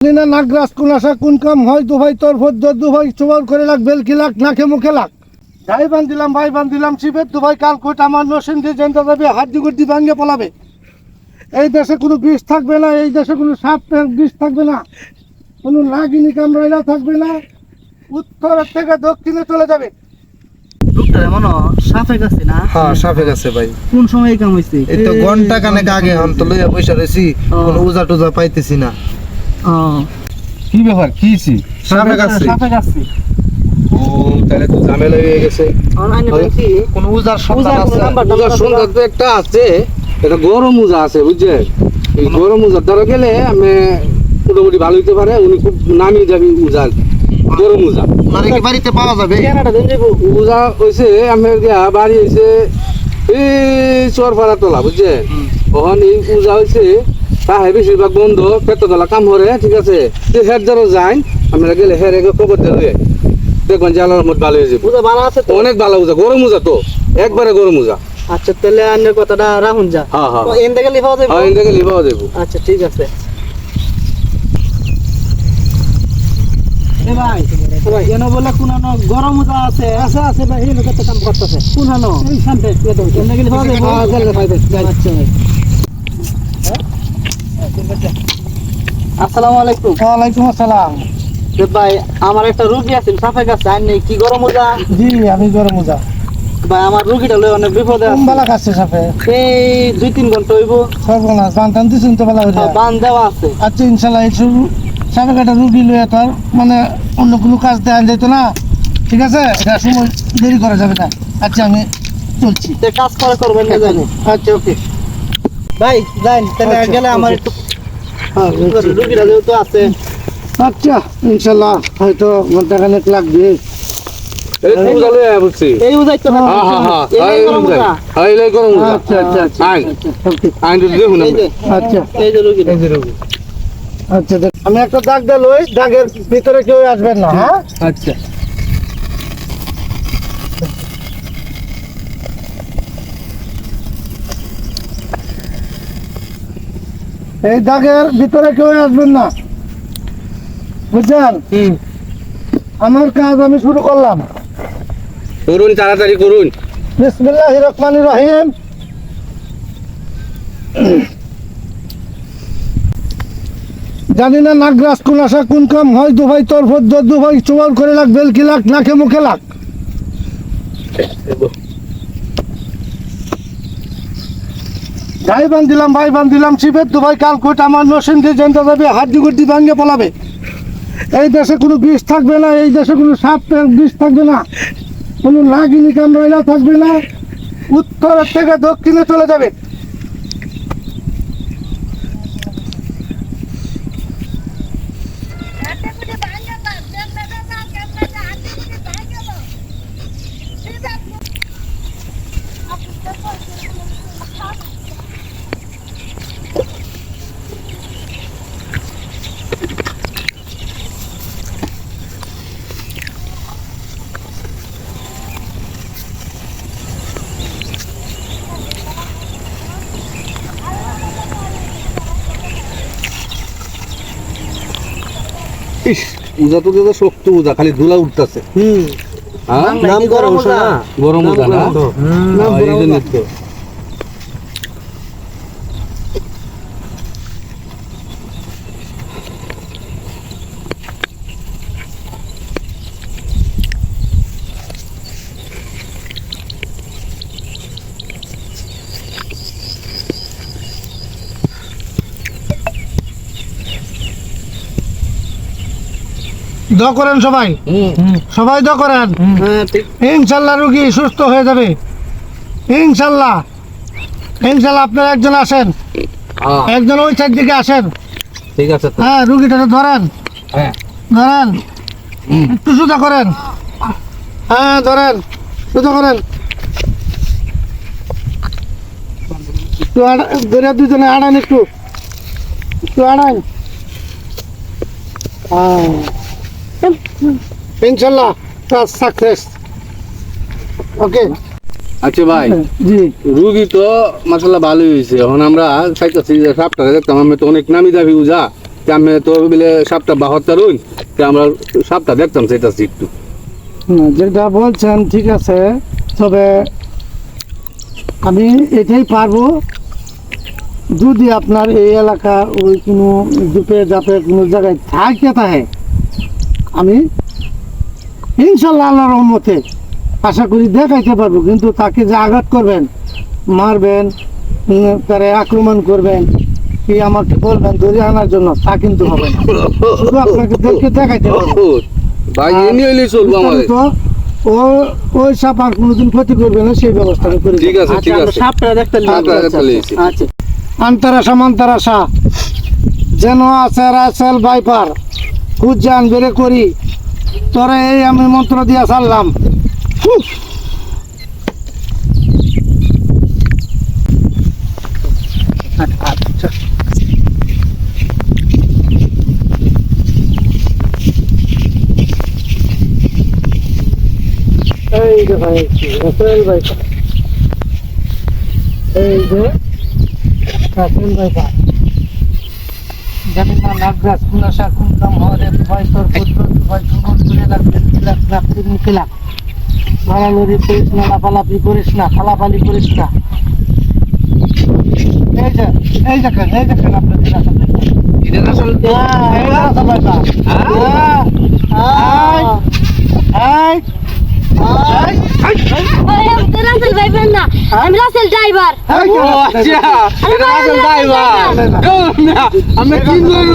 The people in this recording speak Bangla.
না নাগরাজ কোন আশা কোন কাম হয় দু ভাই তোর ভোট দু ভাই চোবার করে লাগ বেলকি লাগ নাকে মুখে লাগ ভাই বান্ধিলাম শিবের দু ভাই কাল কোট আমার নসেন দিয়ে জেনতে যাবে হাড্ডি গুড্ডি ভাঙ্গে পলাবে। এই দেশে কোনো বিষ থাকবে না, এই দেশে কোনো সাপ বিষ থাকবে না, কোনো নাগিনী কামড়াইলা থাকবে না, উত্তরের থেকে দক্ষিণে চলে যাবে। সাপে গেছে না? হ্যাঁ সাপে গেছে ভাই। কোন সময় কাম হইছে? এই তো ঘন্টা কানেক আগে হন তো লইয়া পয়সা রইছি, কোনো উজা টুজা পাইতেছি না। কি ব্যাপার কিছি সাপে গেছে। সাপে গেছে। ও তাহলে তো ঝামেলা হয়ে গেছে। অনলাইনে পাইছি কোন উজার সন্ধান আছে? উজার সন্ধান তো একটা আছে, এটা গরম উজা আছে বুঝছে। এই গরম উজার দ্বারা গেলে আমি মোটামুটি ভালো হইতে পারে। উনি খুব নামি যাবি উজা, গরম উজা। মানে কি বাড়িতে পাওয়া যাবে? কেনাটা দেন যাইবো। উজা হইছে আমার গিয়া বাড়ি হইছে এই চরপাড়া তোলা বুঝছে। ওখান এই উজা হইছে তাহে বেশিরভাগ বন্ধ পেটতলা কাম করে, ঠিক আছে। হের দ্বারা যাই আমরা গেলে হের খবর দিয়ে দেখবেন যে আল্লাহর মত ভালো হয়ে যাবে। উজা ভালো আছে তো? অনেক ভালো উজা, গরম উজা তো, একবারে গরম উজা। আচ্ছা তাহলে আন্নের কথাটা রাখুন যা। হ্যাঁ হ্যাঁ তো এন থেকে লিখাও যাইবো। হ্যাঁ এখানে লিভাও দেবো। আচ্ছা ঠিক আছে। এ ভাই এনে বলে কোনানো গরম উজা আছে? আছে আছে ভাই, এই লোকটা কাম করতেছে। কোনানো? এই শান্তে এত এনে গেলে লিখাও যাইবো। হ্যাঁ চল ভাই ভাই। আচ্ছা ভাই। আসসালামু আলাইকুম। ওয়ালাইকুম আসসালাম। ভাই আমার একটা রুগী আছে সাপে গেছে, আর নেই কি গরম উজা? জি আমি গরম উজা। ভাই আমার রুগীটা লই অনেক বিপদে আছে। কোনবেলা কাছে সাপে এই 2-3 ঘন্টা হইব। সর্বনাশ বান্তান দিছেন তো বেলা হইয়া। বান দেওয়া আছে। আচ্ছা ইনশাল্লাহ এই সাপে কাটা রুগী লইয়া তো আর মানে অন্য কোনো কাজ দেওয়া যেত না, ঠিক আছে? এটা সময় দেরি করা যাবে না। আচ্ছা আমি চলছি। তে কাজ করে করবেন না জানি। আচ্ছা ওকে ভাই যাই তাহলে আচ্ছা, গেলে আমার ওকে। একটু হ্যাঁ রুগীরা যেহেতু আছে। আচ্ছা ইনশাল্লাহ হয়তো ঘন্টাখানেক লাগবে। এই তো উজা লইয়া বলছি। এই উজাই তো না। হ্যাঁ হ্যাঁ হ্যাঁ এই গরম উজা। এই লাই গরম উজা। আচ্ছা আচ্ছা আচ্ছা আইন ওকে আইন তো দেখুন এই যে আচ্ছা এই যে রুগী। আচ্ছা আমি একটা দাগ দিয়ে লই, দাগের ভিতরে কেউ আসবেন না। হ্যাঁ আচ্ছা এই দাগের ভিতরে কেউ আসবেন না, বুঝছেন? আমার কাজ আমি শুরু করলাম। করুন, তাড়াতাড়ি করুন। বিসমিল্লাহির রহমানির রহিম। জানি না নাগরাজ কোন আশা কোন কাম হয় দু ভাই তোর ভোট দু ভাই চোবার করে লাগ বেলকি লাগ নাকে মুখে লাগ। ভাই বান্ধিলাম শিবের দু ভাই কাল কোট আমার নসেন দিয়ে জেনতে যাবে হাড্ডি গুড্ডি ভাঙ্গে পলাবে। এই দেশে কোনো বিষ থাকবে না, এই দেশে কোনো সাপ বিষ থাকবে না, কোনো নাগিনী কামড়াইলা থাকবে না, উত্তরের থেকে দক্ষিণে চলে যাবে। ইস উজা তো দাদা শক্ত উজা, খালি ধুলা উঠতেছে। হ্যাঁ নাম গরম উজা। গরম উজা না? নাম এই জন্য তো। দোয়া করেন সবাই, সবাই দোয়া করেন। হ্যাঁ ঠিক। ইনশাল্লাহ রুগী সুস্থ হয়ে যাবে ইনশাল্লাহ। ইনশাল্লাহ আপনারা একজন আসেন, হ্যাঁ একজন ওই সাইড দিকে আসেন। ঠিক আছে তো। হ্যাঁ রুগীটাকে ধরেন, হ্যাঁ ধরেন একটু সোজা করেন। হ্যাঁ ধরেন, সোজা করেন। একটু ধরে দুজনে আড়ান, একটু একটু আড়ান। ইনশাল্লাহ কাজ সাকসেস। ওকে আচ্ছা ভাই, জি রুগী তো মাসাল্লাহ ভালোই হয়েছে। এখন আমরা চাইতেছি যে সাপটাকে দেখতাম, আমি তো অনেক নামি দাবি উজা আমি তো বলে সাপটা বাহাত্তর হইন আমরা সাপটা দেখতাম সেটা একটু না, যেটা বলছেন ঠিক আছে, তবে আমি এটাই পারবো যদি আপনার এই এলাকা ওই কোনো দুপে জাপে কোনো জায়গায় থাকে আমি ইনশাল্লাহ আল্লাহর রহমতে আশা করি দেখাইতে পারবো। কিন্তু তাকে যে আঘাত করবেন, মারবেন, তারে আক্রমণ করবেন, কি আমাকে বলবেন ধরে আনার জন্য, তা কিন্তু হবে না। শুধু আপনাকে দেখাইতে পারবো। ভাই এনে হইলে চলবো আমাদের। তো ওই সাপ আর কোনোদিন ক্ষতি করবে না, সেই ব্যবস্থা আমি করে ঠিক আছে ঠিক আছে সাপটা দেখতে সাপটা দেখতে লিয়েছি। আচ্ছা আন্তরাসা মান্তরাসা যেন আছে রাসেল বাইপার খুঁজান বেড়ে করি তোরে এই আমি মন্ত্র দিয়া ছাড়লাম। আচ্ছা এই যে ভাই রাসেল বাইপার, এই যে রাসেল বাইপার জানি না লাগবে কোন আশা কোন কাম হরে ভাই তোর পুত্র ভাই জীবন তুলে লাগবে রাত্রি মিলা মারামারি করিস না, লাফালাফি করিস না, ফালাফালি করিস না। এই দেখেন আপনার রাসেল বাইপার। রাসেল ভাইবেন না, আমি রাসেল ড্রাইভার। ও আচ্ছা এটা রাসেল ড্রাইভার। আমরা কি করব?